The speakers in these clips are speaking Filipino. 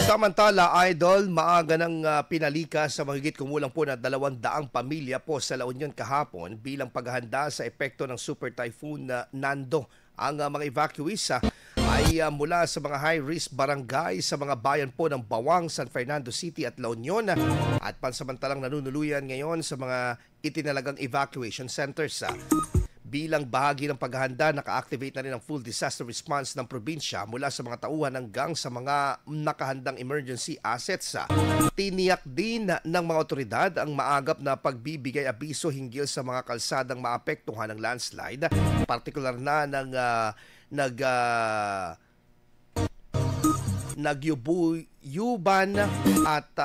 Samantala, Idol, maaga ng pinalikas sa mahigit kumulang po na 200 pamilya po sa La Union kahapon bilang paghahanda sa epekto ng Super Typhoon Nando. Ang mga evacuees ay mula sa mga high-risk barangay sa mga bayan po ng Bawang, San Fernando City at La Union at pansamantalang nanunuluyan ngayon sa mga itinalagang evacuation centers. Bilang bahagi ng paghahanda, naka-activate na rin ang full disaster response ng probinsya mula sa mga tauhan hanggang sa mga nakahandang emergency assets. Tiniyak din ng mga otoridad ang maagap na pagbibigay abiso hinggil sa mga kalsadang maapektuhan ng landslide, partikular na ng Nagyuban at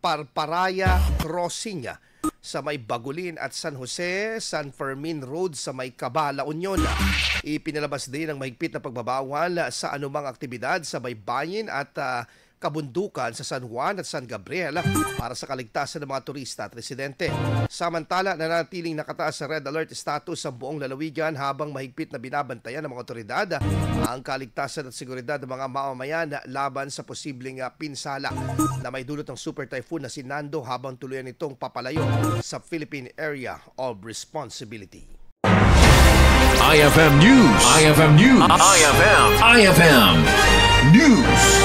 Parparaya Crossing sa may Bagulin at San Jose, San Fermin Road sa may Caba, La Union. Ipinalabas din ang mahigpit na pagbabawal sa anumang aktibidad sa baybayin at kabundukan sa San Juan at San Gabriel para sa kaligtasan ng mga turista at residente. Samantala, nanatiling nakataas sa red alert status sa buong lalawigan habang mahigpit na binabantayan ng mga otoridad ang kaligtasan at seguridad ng mga mamamayan laban sa posibleng pinsala na may dulot ng super typhoon na si Nando habang tuluyan itong papalayo sa Philippine Area of Responsibility. IFM News. IFM News. IFM News.